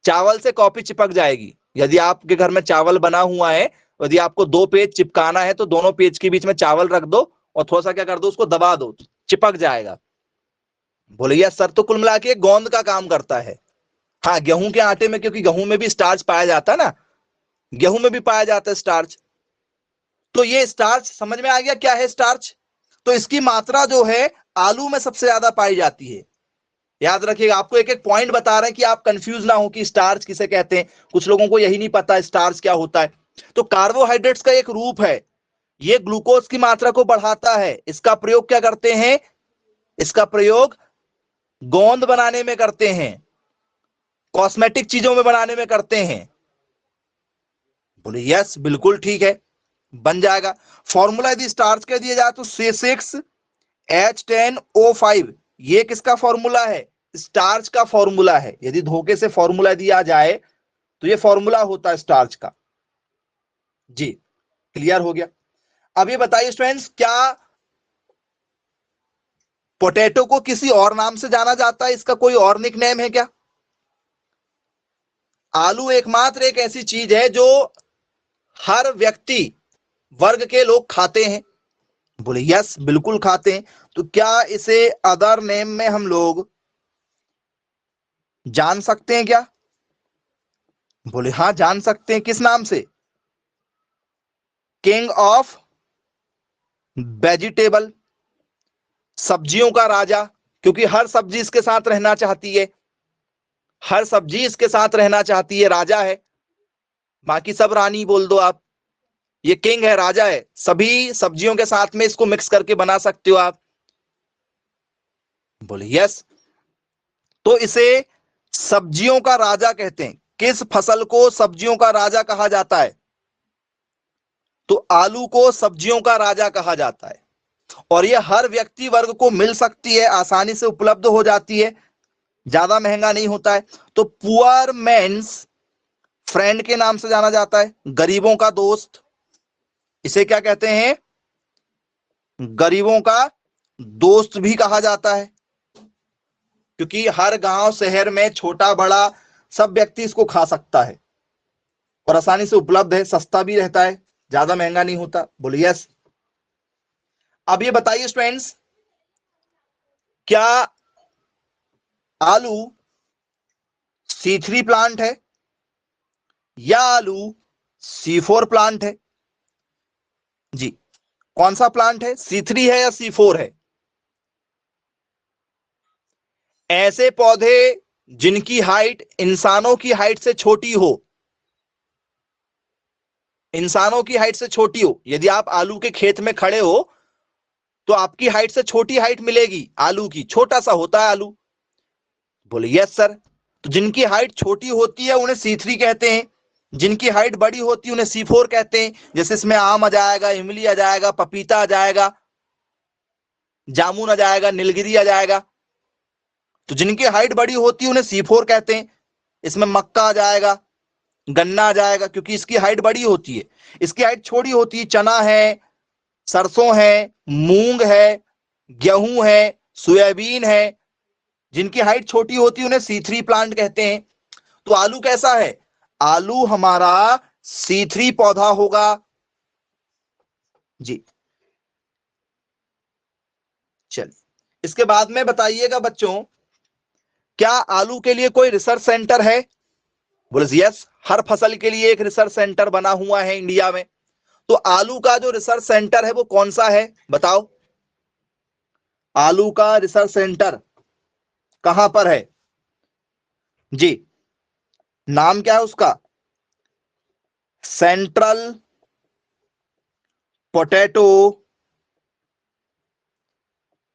चावल से कॉपी चिपक जाएगी। यदि आपके घर में चावल बना हुआ है, यदि आपको 2 पेज चिपकाना है तो दोनों पेज के बीच में चावल रख दो और थोड़ा सा क्या कर दो, उसको दबा दो, चिपक जाएगा। बोले यस सर। तो कुल मिला के गोंद का काम करता है। हाँ, गेहूं के आटे में, क्योंकि गेहूं में भी स्टार्च पाया जाता है ना, गेहूं में भी पाया जाता है स्टार्च। तो ये स्टार्च समझ में आ गया क्या है स्टार्च? तो इसकी मात्रा जो है आलू में सबसे ज्यादा पाई जाती है। याद रखिएगा, आपको एक एक पॉइंट बता रहे हैं कि आप कंफ्यूज ना हो कि स्टार्च किसे कहते हैं। कुछ लोगों को यही नहीं पता स्टार्च क्या होता है। तो कार्बोहाइड्रेट्स का एक रूप है, ये ग्लूकोज की मात्रा को बढ़ाता है। इसका प्रयोग क्या करते हैं? इसका प्रयोग गोंद बनाने में करते हैं, कॉस्मेटिक चीजों में बनाने में करते हैं। बोले यस, बिल्कुल ठीक है, बन जाएगा। फॉर्मूला यदि स्टार्च का दिया जाए तो C6H10O5, ये किसका फॉर्मूला है? स्टार्च का फॉर्मूला है। यदि धोखे से फॉर्मूला दिया जाए तो ये फॉर्मूला होता है स्टार्च का जी। क्लियर हो गया। अब ये बताइए स्टूडेंट्स, क्या पोटैटो को किसी और नाम से जाना जाता है? इसका कोई और निकनेम है क्या? आलू एकमात्र एक ऐसी चीज है जो हर व्यक्ति वर्ग के लोग खाते हैं। बोले यस, बिल्कुल खाते हैं। तो क्या इसे अदर नेम में हम लोग जान सकते हैं क्या? बोले हाँ, जान सकते हैं। किस नाम से? किंग ऑफ वेजिटेबल, सब्जियों का राजा, क्योंकि हर सब्जी इसके साथ रहना चाहती है, हर सब्जी इसके साथ रहना चाहती है, राजा है। बाकी सब रानी बोल दो आप, ये किंग है, राजा है। सभी सब्जियों के साथ में इसको मिक्स करके बना सकते हो आप। बोले यस। तो इसे सब्जियों का राजा कहते हैं। किस फसल को सब्जियों का राजा कहा जाता है? तो आलू को सब्जियों का राजा कहा जाता है। और यह हर व्यक्ति वर्ग को मिल सकती है, आसानी से उपलब्ध हो जाती है, ज्यादा महंगा नहीं होता है। तो पुअर मैन्स फ्रेंड के नाम से जाना जाता है, गरीबों का दोस्त। इसे क्या कहते हैं? गरीबों का दोस्त भी कहा जाता है, क्योंकि हर गांव शहर में छोटा बड़ा सब व्यक्ति इसको खा सकता है और आसानी से उपलब्ध है, सस्ता भी रहता है, ज्यादा महंगा नहीं होता। बोलिए यस। अब ये बताइए स्टूडेंट्स, क्या आलू C3 प्लांट है या आलू C4 प्लांट है? जी, कौन सा प्लांट है? C3 है या C4 है? ऐसे पौधे जिनकी हाइट इंसानों की हाइट से छोटी हो, इंसानों की हाइट से छोटी हो। यदि आप आलू के खेत में खड़े हो तो आपकी हाइट से छोटी हाइट मिलेगी आलू की, छोटा सा होता है आलू। बोले यस सर। तो जिनकी हाइट छोटी होती है उन्हें C3 कहते हैं, जिनकी हाइट बड़ी होती है उन्हें C4 कहते हैं। जैसे इसमें आम आ जाएगा, इमली आ जाएगा, पपीता आ जाएगा, जामुन आ जाएगा, नीलगिरी आ जाएगा। तो जिनकी हाइट बड़ी होती है उन्हें C4 कहते हैं। इसमें मक्का आ जाएगा, गन्ना आ जाएगा, क्योंकि इसकी हाइट बड़ी होती है। इसकी हाइट छोटी होती है, चना है, सरसों है, मूंग है, गेहूं है, सोयाबीन है। जिनकी हाइट छोटी होती है उन्हें C3 प्लांट कहते हैं। तो आलू कैसा है? आलू हमारा C3 पौधा होगा जी। चलिए, इसके बाद में बताइएगा बच्चों, क्या आलू के लिए कोई रिसर्च सेंटर है? बोले यस, हर फसल के लिए एक रिसर्च सेंटर बना हुआ है इंडिया में। तो आलू का जो रिसर्च सेंटर है वो कौन सा है, बताओ? आलू का रिसर्च सेंटर कहां पर है? जी, नाम क्या है उसका? Central potato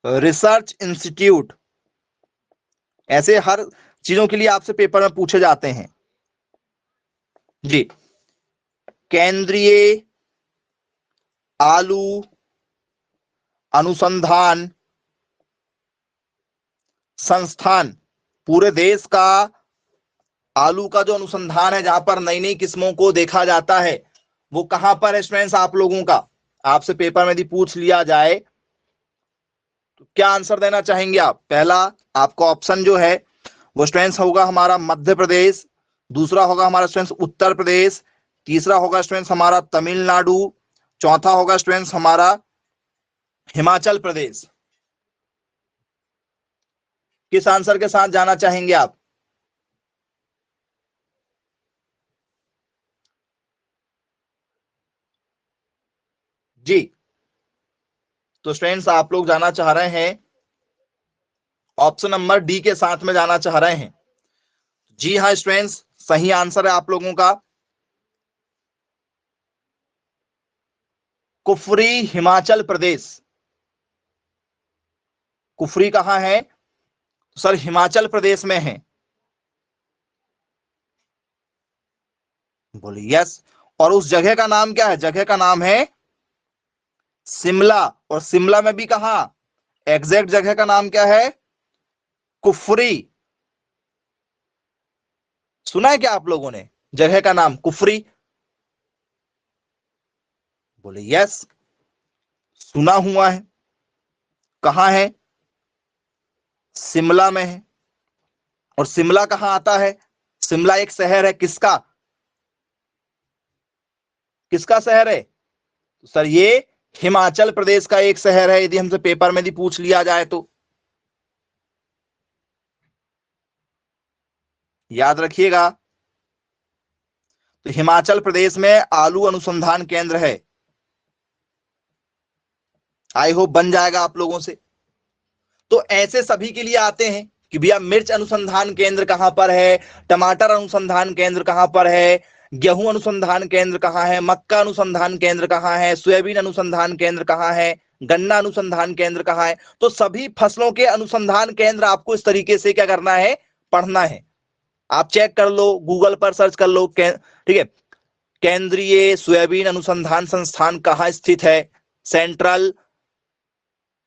research institute. ऐसे हर चीजों के लिए आपसे पेपर में पूछे जाते हैं जी। केंद्रीय आलू अनुसंधान संस्थान, पूरे देश का आलू का जो अनुसंधान है, जहां पर नई नई किस्मों को देखा जाता है, वो कहां पर है स्टूडेंट्स? आप लोगों का आपसे पेपर में यदि पूछ लिया जाए तो क्या आंसर देना चाहेंगे आप? पहला आपका ऑप्शन जो है वो स्टूडेंट्स होगा हमारा मध्य प्रदेश, दूसरा होगा हमारा स्टूडेंट्स उत्तर प्रदेश, तीसरा होगा स्टूडेंट्स हमारा तमिलनाडु, चौथा होगा स्टूडेंट्स हमारा हिमाचल प्रदेश। किस आंसर के साथ जाना चाहेंगे आप? जी, तो स्टूडेंट्स आप लोग जाना चाह रहे हैं ऑप्शन नंबर डी के साथ में जाना चाह रहे हैं। जी हाँ स्टूडेंट्स, सही आंसर है आप लोगों का कुफरी, हिमाचल प्रदेश। कुफरी कहां है? तो सर हिमाचल प्रदेश में है। बोलिए यस। और उस जगह का नाम क्या है? जगह का नाम है शिमला। और शिमला में भी कहा? एग्जैक्ट जगह का नाम क्या है? कुफरी। सुना है क्या आप लोगों ने जगह का नाम कुफरी? बोले यस, सुना हुआ है। कहां है? शिमला में है। और शिमला कहां आता है? शिमला एक शहर है, किसका? किसका शहर है? तो सर ये हिमाचल प्रदेश का एक शहर है, यदि हमसे पेपर में भी पूछ लिया जाए तो। याद रखिएगा। तो हिमाचल प्रदेश में आलू अनुसंधान केंद्र है। आई होप बन जाएगा आप लोगों से। तो ऐसे सभी के लिए आते हैं कि भैया मिर्च अनुसंधान केंद्र कहां पर है, टमाटर अनुसंधान केंद्र कहां पर है, गेहूं अनुसंधान केंद्र कहां है, मक्का अनुसंधान केंद्र कहां है, सोयाबीन अनुसंधान केंद्र कहां है, गन्ना अनुसंधान केंद्र कहां है। तो सभी फसलों के अनुसंधान केंद्र आपको इस तरीके से क्या करना है, पढ़ना है। आप चेक कर लो, गूगल पर सर्च कर लो, ठीक है। केंद्रीय सोयाबीन अनुसंधान संस्थान कहां स्थित है? सेंट्रल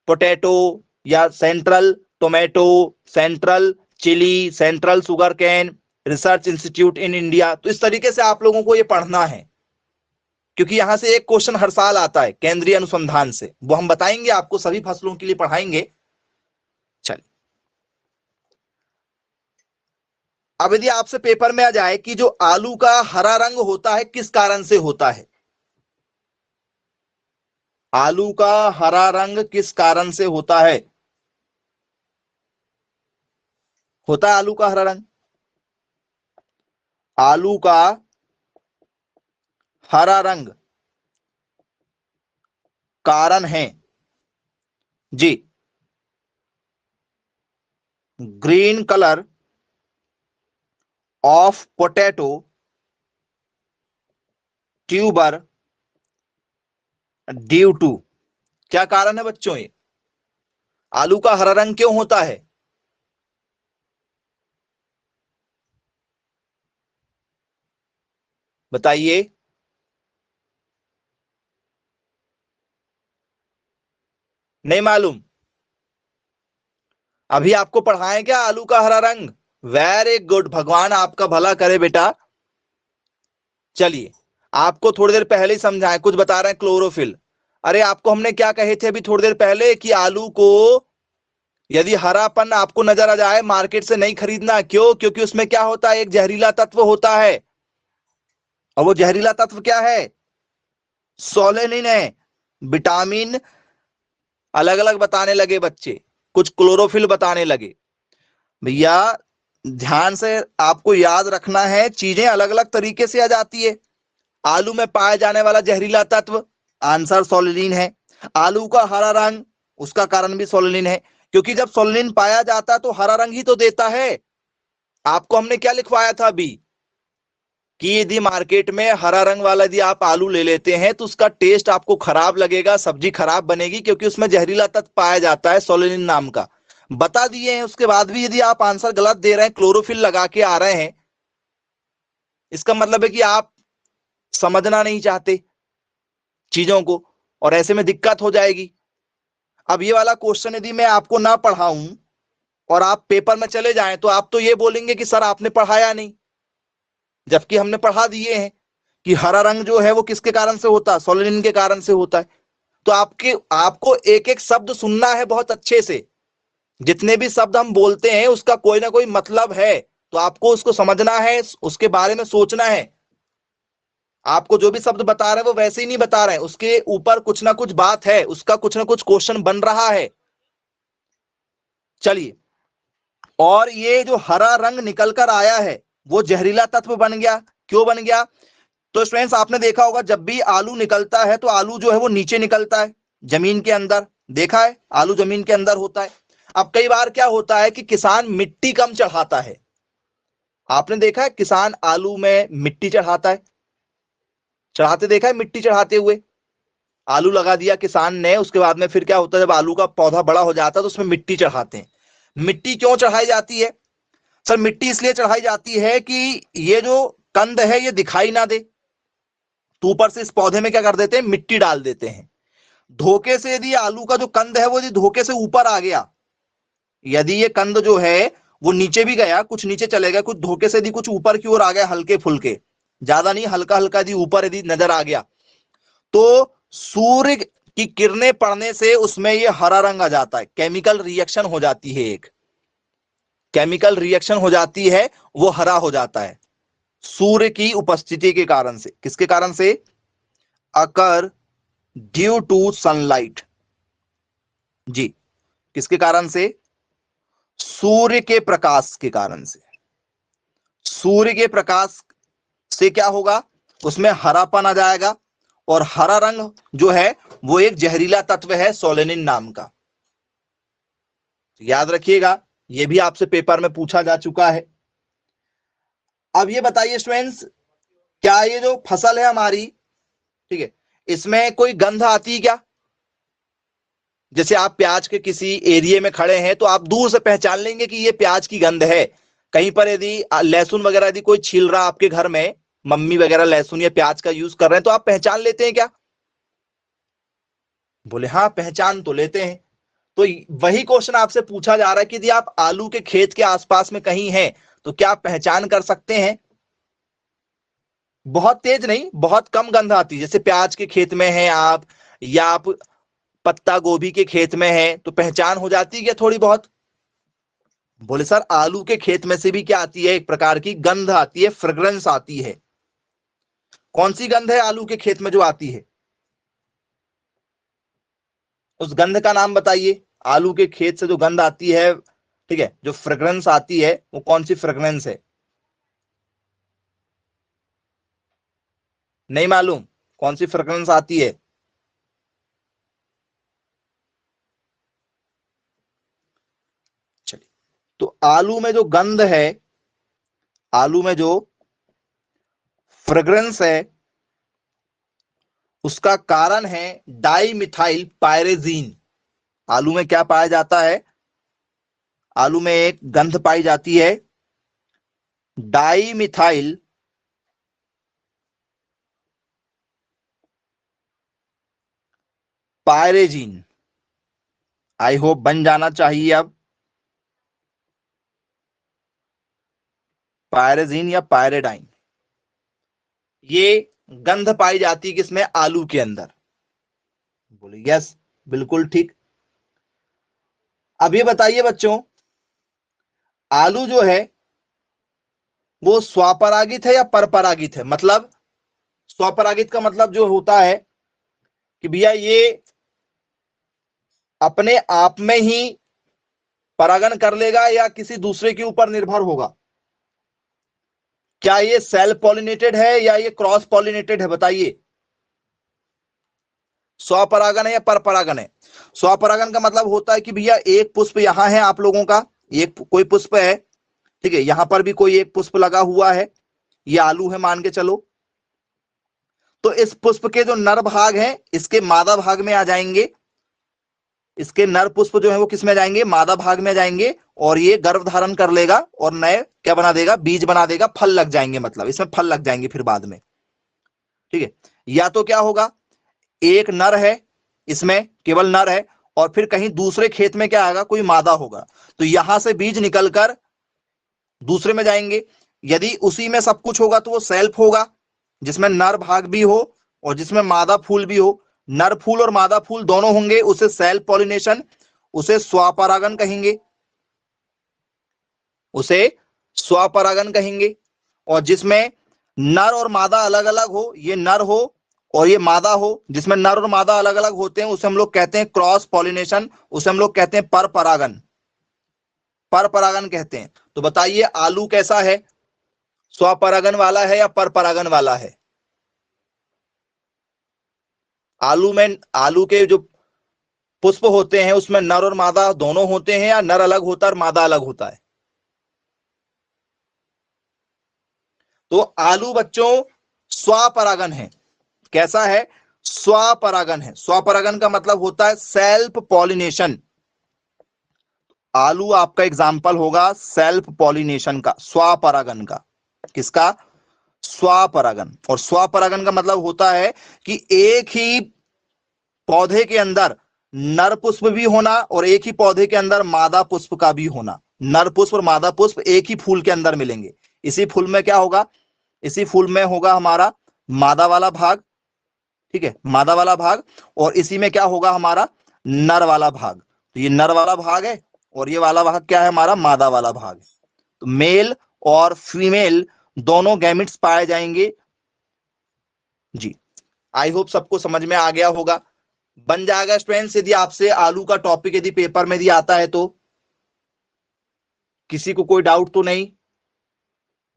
पोटैटो या central tomato, central chilli, central sugar cane research institute in India. तो इस तरीके से आप लोगों को ये पढ़ना है, क्योंकि यहां से एक क्वेश्चन हर साल आता है केंद्रीय अनुसंधान से, वो हम बताएंगे आपको, सभी फसलों के लिए पढ़ाएंगे। चलिए, अब यदि आपसे पेपर में आ जाए कि जो आलू का हरा रंग होता है किस कारण से होता है? आलू का हरा रंग किस कारण से होता है? होता है आलू का हरा रंग? आलू का हरा रंग कारण है जी, green colour of potato tuber due to. क्या कारण है बच्चों ये? आलू का हरा रंग क्यों होता है? बताइए। नहीं मालूम? अभी आपको पढ़ाएं क्या आलू का हरा रंग? वेरी गुड, भगवान आपका भला करे बेटा। चलिए, आपको थोड़ी देर पहले ही समझाएं, कुछ बता रहे हैं क्लोरोफिल। अरे आपको हमने क्या कहे थे अभी थोड़ी देर पहले कि आलू को यदि हरापन आपको नजर आ जाए मार्केट से नहीं खरीदना। क्यों? क्योंकि उसमें क्या होता है, एक जहरीला तत्व होता है। और वो जहरीला तत्व क्या है? सोलेनिन है। विटामिन अलग अलग बताने लगे बच्चे, कुछ क्लोरोफिल बताने लगे। भैया ध्यान से आपको याद रखना है, चीजें अलग अलग तरीके से आ जाती है। आलू में पाया जाने वाला जहरीला तत्व, आंसर सोलिनिन है। आलू का हरा रंग, उसका कारण भी सोलिनिन है, क्योंकि जब सोलिनिन पाया जाता है तो हरा रंग ही तो देता है। आपको हमने क्या लिखवाया था अभी कि यदि मार्केट में हरा रंग वाला यदि आप आलू ले लेते हैं तो उसका टेस्ट आपको खराब लगेगा, सब्जी खराब बनेगी, क्योंकि उसमें जहरीला तत्व पाया जाता है सोलिनिन नाम का। बता दिए हैं, उसके बाद भी यदि आप आंसर गलत दे रहे हैं, क्लोरोफिल लगा के आ रहे हैं, इसका मतलब है कि आप समझना नहीं चाहते चीजों को, और ऐसे में दिक्कत हो जाएगी। अब ये वाला क्वेश्चन यदि मैं आपको ना पढ़ाऊं और आप पेपर में चले जाएं तो आप तो ये बोलेंगे कि सर आपने पढ़ाया नहीं, जबकि हमने पढ़ा दिए हैं कि हरा रंग जो है वो किसके कारण से होता है, सोलिनिन के कारण से होता है। तो आपको एक एक शब्द सुनना है बहुत अच्छे से। जितने भी शब्द हम बोलते हैं उसका कोई ना कोई मतलब है, तो आपको उसको समझना है, उसके बारे में सोचना है। आपको जो भी शब्द बता रहे हैं वो वैसे ही नहीं बता रहे हैं, उसके ऊपर कुछ ना कुछ बात है, उसका कुछ ना कुछ क्वेश्चन बन रहा है। चलिए, और ये जो हरा रंग निकल कर आया है वो जहरीला तत्व बन गया। क्यों बन गया? तो स्टूडेंट्स आपने देखा होगा जब भी आलू निकलता है तो आलू जो है वो नीचे निकलता है जमीन के अंदर। देखा है, आलू जमीन के अंदर होता है। अब कई बार क्या होता है कि किसान मिट्टी कम चढ़ाता है। आपने देखा है किसान आलू में मिट्टी चढ़ाता है, चढ़ाते देखा है मिट्टी चढ़ाते हुए। आलू लगा दिया किसान ने, उसके बाद में फिर क्या होता है, जब आलू का पौधा बड़ा हो जाता है तो उसमें मिट्टी चढ़ाते हैं। मिट्टी क्यों चढ़ाई जाती है? सर मिट्टी इसलिए चढ़ाई जाती है कि ये जो कंद है ये दिखाई ना दे, तो ऊपर से इस पौधे में क्या कर देते हैं, मिट्टी डाल देते हैं। धोखे से यदि आलू का जो कंद है वो यदि धोखे से ऊपर आ गया, यदि ये कंद जो है वो नीचे भी गया, कुछ नीचे चले गया, कुछ धोखे से यदि कुछ ऊपर की ओर आ गया, हल्के फुल्के, ज्यादा नहीं, हल्का हल्का यदि ऊपर यदि नजर आ गया, तो सूर्य की किरणें पड़ने से उसमें ये हरा रंग आ जाता है, केमिकल रिएक्शन हो जाती है, एक केमिकल रिएक्शन हो जाती है, वो हरा हो जाता है सूर्य की उपस्थिति के कारण से। किसके कारण से? Occur due to sunlight. जी, किसके कारण से? सूर्य के प्रकाश के कारण से। सूर्य के प्रकाश से क्या होगा? उसमें हरापन आ जाएगा, और हरा रंग जो है वो एक जहरीला तत्व है सोलेनिन नाम का। याद रखिएगा, ये भी आपसे पेपर में पूछा जा चुका है। अब ये बताइए स्टूडेंट्स, क्या ये जो फसल है हमारी, ठीक है, इसमें कोई गंध आती है क्या? जैसे आप प्याज के किसी एरिया में खड़े हैं तो आप दूर से पहचान लेंगे कि ये प्याज की गंध है। कहीं पर यदि लहसुन वगैरह यदि कोई छील रहा आपके घर में, मम्मी वगैरह लहसुन या प्याज का यूज कर रहे हैं, तो आप पहचान लेते हैं क्या? बोले हाँ, पहचान तो लेते हैं। तो वही क्वेश्चन आपसे पूछा जा रहा है कि यदि आप आलू के खेत के आसपास में कहीं हैं तो क्या आप पहचान कर सकते हैं? बहुत तेज नहीं, बहुत कम गंध आती है। जैसे प्याज के खेत में हैं आप, या आप पत्ता गोभी के खेत में हैं, तो पहचान हो जाती है क्या थोड़ी बहुत? बोले सर, आलू के खेत में से भी क्या आती है? एक प्रकार की गंध आती है, फ्रेग्रेंस आती है। कौन सी गंध है आलू के खेत में जो आती है? उस गंध का नाम बताइए। आलू के खेत से जो गंध आती है, ठीक है, जो फ्रेग्रेंस आती है, वो कौन सी फ्रेग्रेंस है? नहीं मालूम कौन सी फ्रेग्रेंस आती है? चलिए, तो आलू में जो गंध है, आलू में जो फ्रेग्रेंस है, उसका कारण है डाई मिथाइल पायरेजीन। आलू में क्या पाया जाता है? आलू में एक गंध पाई जाती है, डाई मिथाइल पायरेजीन। आई होप बन जाना चाहिए अब। पायरेजीन या पायरेडाइन, ये गंध पाई जाती है किसमें? आलू के अंदर। बोले यस, बिल्कुल ठीक। अब ये बताइए बच्चों, आलू जो है वो स्वपरागित है या परपरागित है? मतलब स्वपरागित का मतलब जो होता है कि भैया ये अपने आप में ही परागण कर लेगा या किसी दूसरे के ऊपर निर्भर होगा? क्या ये सेल्फ पॉलिनेटेड है या ये क्रॉस पॉलिनेटेड है? बताइए, स्वपरागन है या परपरागन है? स्वपरागन का मतलब होता है कि भैया एक पुष्प यहां है आप लोगों का, एक कोई पुष्प है, ठीक है, यहां पर भी कोई एक पुष्प लगा हुआ है, ये आलू है मान के चलो, तो इस पुष्प के जो नर भाग हैं इसके मादा भाग में आ जाएंगे, इसके नर पुष्प जो है वो किस में जाएंगे? मादा भाग में जाएंगे, और ये गर्भ धारण कर लेगा और नए क्या बना देगा? बीज बना देगा, फल लग जाएंगे, मतलब इसमें फल लग जाएंगे फिर बाद में, ठीक है। या तो क्या होगा, एक नर है, इसमें केवल नर है, और फिर कहीं दूसरे खेत में क्या आएगा? कोई मादा होगा, तो यहां से बीज निकलकर दूसरे में जाएंगे। यदि उसी में सब कुछ होगा तो वो सेल्फ होगा, जिसमें नर भाग भी हो और जिसमें मादा फूल भी हो। नर फूल और मादा फूल दोनों होंगे, उसे सेल्फ पॉलिनेशन, उसे स्वपरागन कहेंगे, उसे स्वपरागन कहेंगे। और जिसमें नर और मादा अलग अलग हो, ये नर हो और ये मादा हो, जिसमें नर और मादा अलग अलग होते हैं, उसे हम लोग कहते हैं क्रॉस पॉलिनेशन, उसे हम लोग कहते हैं परपरागन, परपरागन कहते हैं। तो बताइए आलू कैसा है? स्वपरागन वाला है या परपरागन वाला है? आलू में, आलू के जो पुष्प होते हैं उसमें नर और मादा दोनों होते हैं, या नर अलग होता है और मादा अलग होता है? तो आलू बच्चों स्वपरागन है। कैसा है? स्वपरागन है। स्वपरागन का मतलब होता है सेल्फ पॉलिनेशन। आलू आपका एग्जाम्पल होगा सेल्फ पॉलिनेशन का, स्वपरागन का। किसका? स्वपरागन। और स्वपरागन का मतलब होता है कि एक ही पौधे के अंदर नर पुष्प भी होना और एक ही पौधे के अंदर मादा पुष्प का भी होना। नर पुष्प और मादा पुष्प एक ही फूल के अंदर मिलेंगे। इसी फूल में क्या होगा? इसी फूल में होगा हमारा मादा वाला भाग, ठीक है, मादा वाला भाग, और इसी में क्या होगा हमारा नर वाला भाग। तो ये नर वाला भाग है और ये वाला भाग क्या है हमारा मादा वाला भाग। तो मेल और फीमेल दोनों गैमेट्स पाए जाएंगे। जी, आई होप सबको समझ में आ गया होगा। बन जाएगा स्टूडेंट्स, यदि आपसे आलू का टॉपिक यदि पेपर में यदि आता है तो किसी को कोई डाउट तो नहीं?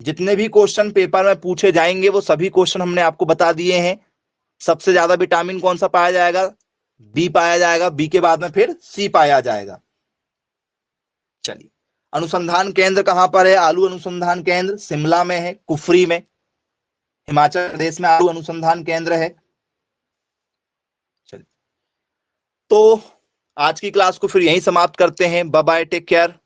जितने भी क्वेश्चन पेपर में पूछे जाएंगे वो सभी क्वेश्चन हमने आपको बता दिए हैं। सबसे ज्यादा विटामिन कौन सा पाया जाएगा? बी पाया जाएगा, बी के बाद में फिर सी पाया जाएगा। चलिए, अनुसंधान केंद्र कहां पर है? आलू अनुसंधान केंद्र शिमला में है, कुफरी में, हिमाचल प्रदेश में आलू अनुसंधान केंद्र है। चलिए, तो आज की क्लास को फिर यहीं समाप्त करते हैं। Bye bye, take care.